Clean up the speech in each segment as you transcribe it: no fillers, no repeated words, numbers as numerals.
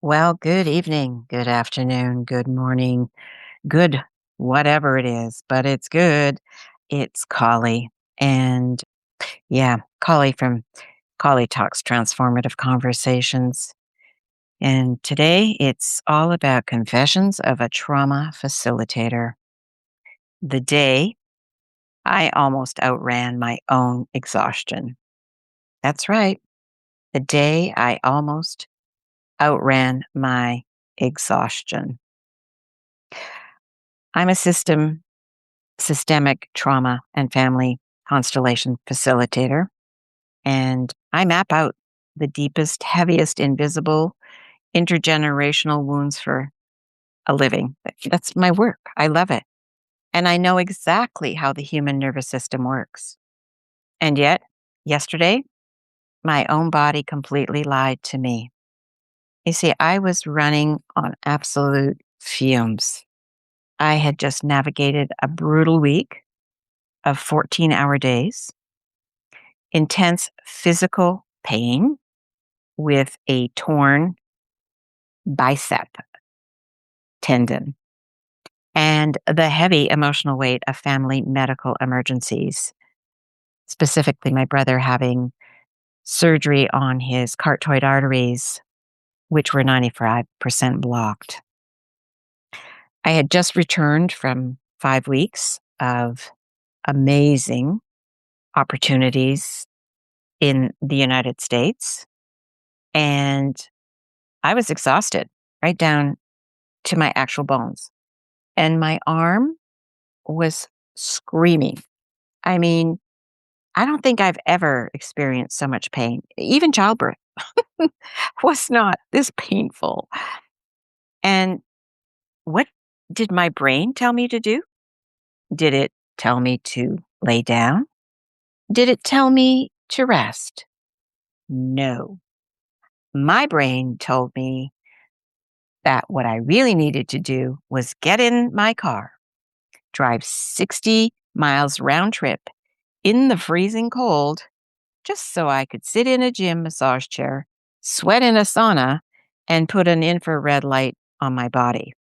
Well, good evening, good afternoon, good morning, good whatever it is, but it's good. It's Colli. And yeah, Colli from Collitalks Transformative Conversations. And today it's all about confessions of a trauma facilitator. The day I almost outran my own exhaustion. That's right. The day I almost outran my exhaustion. I'm a systemic trauma and family constellation facilitator, and I map out the deepest, heaviest, invisible intergenerational wounds for a living. That's my work. I love it. And I know exactly how the human nervous system works. And yet, yesterday, my own body completely lied to me. You see, I was running on absolute fumes. I had just navigated a brutal week of 14-hour days, intense physical pain with a torn bicep tendon, and the heavy emotional weight of family medical emergencies, specifically my brother having surgery on his carotid arteries, which were 95% blocked. I had just returned from 5 weeks of amazing opportunities in the United States, and I was exhausted right down to my actual bones. And my arm was screaming. I mean, I don't think I've ever experienced so much pain. Even childbirth was not this painful. And what did my brain tell me to do? Did it tell me to lay down? Did it tell me to rest? No. My brain told me that what I really needed to do was get in my car, drive 60 miles round trip in the freezing cold just so I could sit in a gym massage chair, sweat in a sauna, and put an infrared light on my body.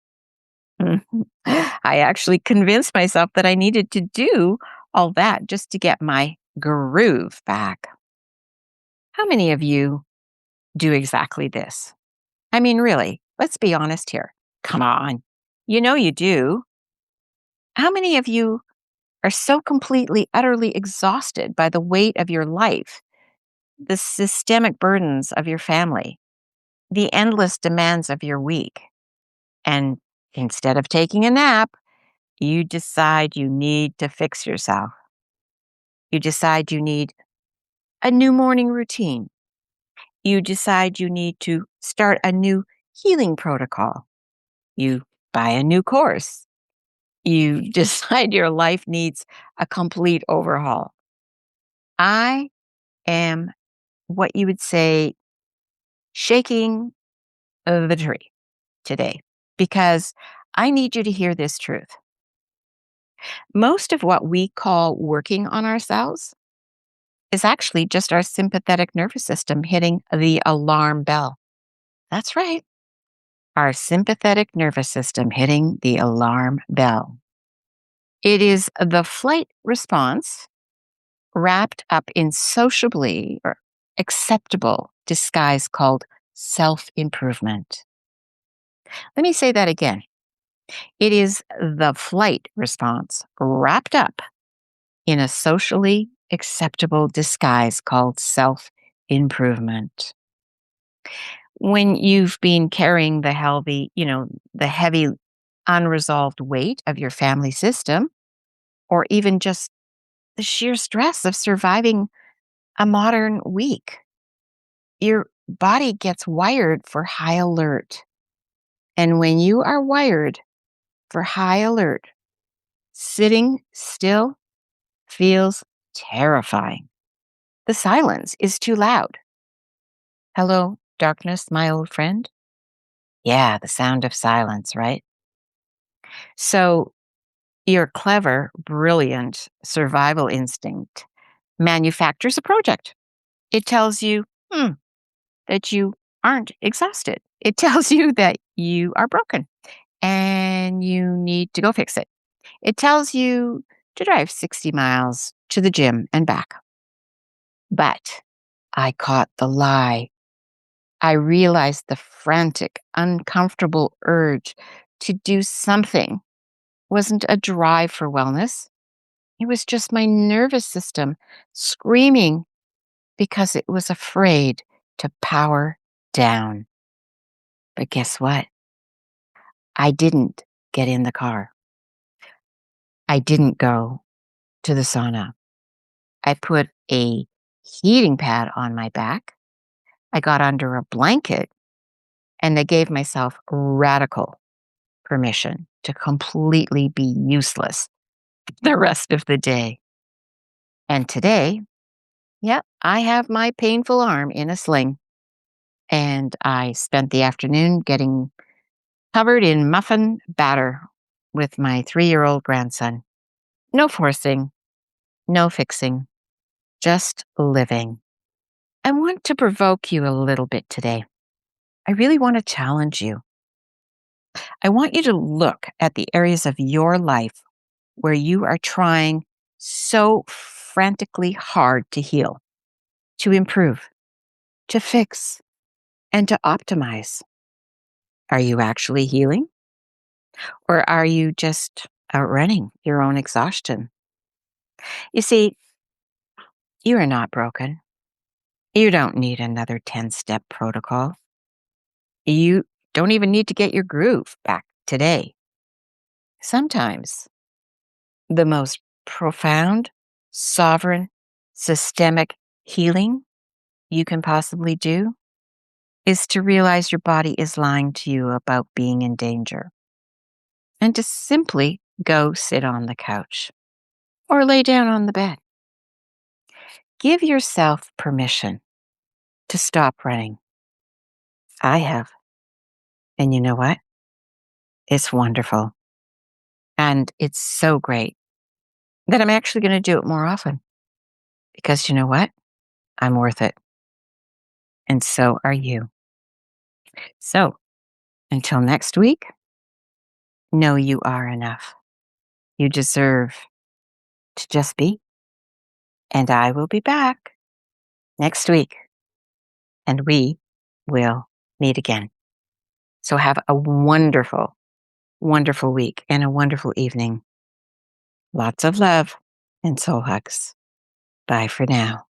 I actually convinced myself that I needed to do all that just to get my groove back. How many of you do exactly this? I mean, really, let's be honest here. Come on. You know you do. How many of you are so completely, utterly exhausted by the weight of your life, the systemic burdens of your family, the endless demands of your week? And instead of taking a nap, you decide you need to fix yourself. You decide you need a new morning routine. You decide you need to start a new healing protocol. You buy a new course. You decide your life needs a complete overhaul. I am what you would say shaking the tree today because I need you to hear this truth. Most of what we call working on ourselves is actually just our sympathetic nervous system hitting the alarm bell. That's right. Our sympathetic nervous system hitting the alarm bell. It is the flight response wrapped up in sociably or acceptable disguise called self improvement. Let me say that again. It is the flight response wrapped up in a socially acceptable disguise called self improvement. When you've been carrying the heavy unresolved weight of your family system, or even just the sheer stress of surviving a modern week, your body gets wired for high alert. And when you are wired for high alert, sitting still feels terrifying. The silence is too loud. Hello, darkness, my old friend. Yeah, the sound of silence, right? So your clever, brilliant survival instinct manufactures a project. It tells you that you aren't exhausted. It tells you that you are broken and you need to go fix it. It tells you to drive 60 miles to the gym and back. But I caught the lie. I realized the frantic, uncomfortable urge to do something wasn't a drive for wellness. It was just my nervous system screaming because it was afraid to power down. But guess what? I didn't get in the car. I didn't go to the sauna. I put a heating pad on my back. I got under a blanket and I gave myself radical permission to completely be useless the rest of the day. And today, yep, I have my painful arm in a sling. And I spent the afternoon getting covered in muffin batter with my 3-year-old grandson. No forcing, no fixing, just living. I want to provoke you a little bit today. I really want to challenge you. I want you to look at the areas of your life where you are trying so frantically hard to heal, to improve, to fix, and to optimize. Are you actually healing? Or are you just outrunning your own exhaustion? You see, you are not broken. You don't need another 10-step protocol. You don't even need to get your groove back today. Sometimes the most profound, sovereign, systemic healing you can possibly do is to realize your body is lying to you about being in danger and to simply go sit on the couch or lay down on the bed. Give yourself permission to stop running. I have. And you know what? It's wonderful. And it's so great that I'm actually going to do it more often because you know what? I'm worth it. And so are you. So until next week, know you are enough. You deserve to just be. And I will be back next week and we will meet again. So have a wonderful, wonderful week and a wonderful evening. Lots of love and soul hugs. Bye for now.